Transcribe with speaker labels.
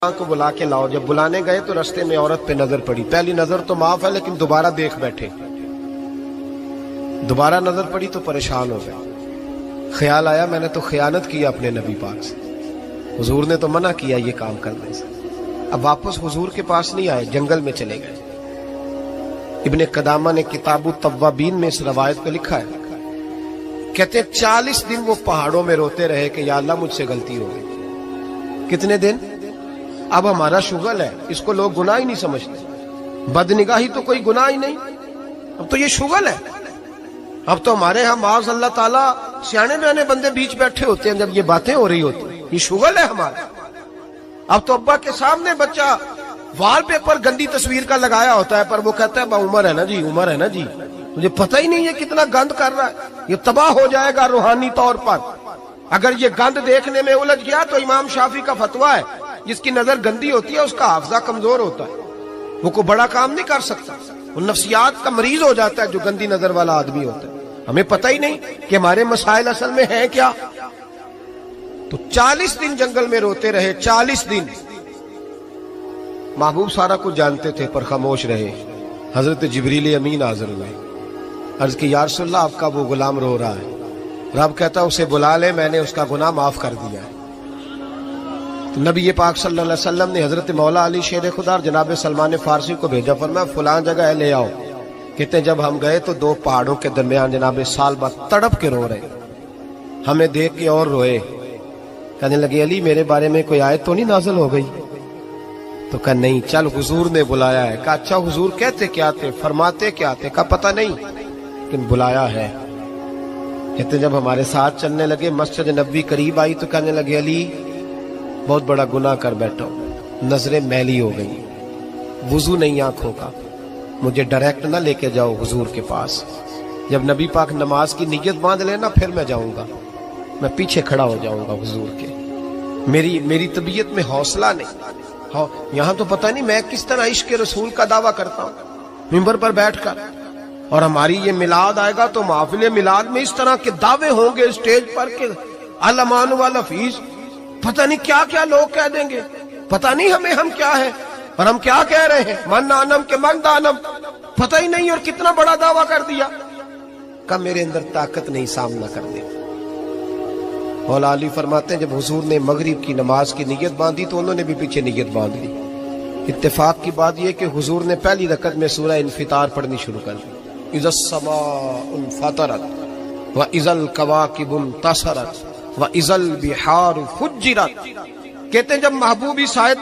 Speaker 1: کو بلا کے لاؤ. جب بلانے گئے تو رستے میں عورت پہ نظر پڑی. پہلی نظر تو معاف ہے لیکن دوبارہ دیکھ بیٹھے. دوبارہ نظر پڑی تو پریشان ہو گئے. خیال آیا میں نے تو خیانت کی اپنے نبی پاک سے. حضور نے تو منع کیا یہ کام کرنے سے. اب واپس حضور کے پاس نہیں آئے, جنگل میں چلے گئے. ابن قدامہ نے کتاب التوابین میں اس روایت کو لکھا ہے. کہتے ہیں 40 دن وہ پہاڑوں میں روتے رہے کہ یا اللہ مجھ سے غلطی ہو گئی. کتنے دن؟ اب ہمارا شغل ہے, اس کو لوگ گناہ ہی نہیں سمجھتے. بدنگاہی تو کوئی گناہ ہی نہیں, اب تو یہ شغل ہے. اب تو ہمارے ہاں معاذ اللہ تعالیٰ سیانے بیانے بندے بیچ بیٹھے ہوتے ہیں جب یہ باتیں ہو رہی ہوتی ہیں. یہ شغل ہے ہمارا. اب تو ابا کے سامنے بچہ وال پیپر گندی تصویر کا لگایا ہوتا ہے پر وہ کہتا ہے با عمر ہے نا جی, عمر ہے نا جی. مجھے پتہ ہی نہیں ہے کتنا گند کر رہا ہے. یہ تباہ ہو جائے گا روحانی طور پر. اگر یہ گند دیکھنے میں الجھ گیا تو امام شافعی کا فتویٰ ہے جس کی نظر گندی ہوتی ہے اس کا حافظہ کمزور ہوتا ہے, وہ کوئی بڑا کام نہیں کر سکتا. وہ نفسیات کا مریض ہو جاتا ہے جو گندی نظر والا آدمی ہوتا ہے. ہمیں پتہ ہی نہیں کہ ہمارے مسائل اصل میں ہیں کیا. تو 40 دن جنگل میں روتے رہے. 40 دن محبوب سارا کچھ جانتے تھے پر خاموش رہے. حضرت جبریل امین حاضر ہوئے. عرض کی یا رسول اللہ آپ کا وہ غلام رو رہا ہے. رب کہتا اسے بلا لے, میں نے اس کا گناہ معاف کر دیا ہے. تو نبی پاک صلی اللہ علیہ وسلم نے حضرت مولا علی شیر خدا اور جناب سلمان فارسی کو بھیجا, فرمایا فلاں جگہ ہے لے آؤ. کہتے ہیں جب ہم گئے تو دو پہاڑوں کے درمیان جناب سالبہ تڑپ کے رو رہے. ہمیں دیکھ کے اور روئے. کہنے لگے علی میرے بارے میں کوئی آیت تو نہیں نازل ہو گئی؟ تو کہا نہیں, چل حضور نے بلایا ہے. کہا اچھا حضور کہتے کیا تھے, فرماتے کیا تھے؟ کہا پتہ نہیں لیکن بلایا ہے. کہتے جب ہمارے ساتھ چلنے لگے مسجد نبوی قریب آئی تو کہنے لگے علی بہت بڑا گناہ کر بیٹھا ہوں, نظریں میلی ہو گئی, وضو نہیں آنکھوں کا, مجھے ڈائریکٹ نہ لے کے جاؤ حضور کے پاس. جب نبی پاک نماز کی نیت باندھ لینا پھر میں جاؤں گا, میں پیچھے کھڑا ہو جاؤں گا حضور کے. میری طبیعت میں حوصلہ نہیں. یہاں تو پتہ نہیں میں کس طرح عشق رسول کا دعویٰ کرتا ہوں ممبر پر بیٹھ کر, اور ہماری یہ میلاد آئے گا تو محفل میلاد میں اس طرح کے دعوے ہوں گے اسٹیج پر کہ علمان والحفیظ, پتہ نہیں کیا کیا لوگ کہہ دیں گے. پتہ نہیں ہم کیا ہے اور ہم کیا کہہ رہے ہیں. من دانم کے من دانم, پتہ ہی نہیں اور کتنا بڑا دعویٰ کر دیا. کہ میرے اندر طاقت نہیں سامنا کر دے. مولا علی فرماتے ہیں جب حضور نے مغرب کی نماز کی نیت باندھی تو انہوں نے بھی پیچھے نیت باندھ لی. اتفاق کی بات یہ کہ حضور نے پہلی رکعت میں سورہ انفطار پڑھنی شروع کر دی. اذا السماء انفطرت واذا الكواكب انتصرت واذا البحار فجرت. کہتے ہیں جب محبوبی شاید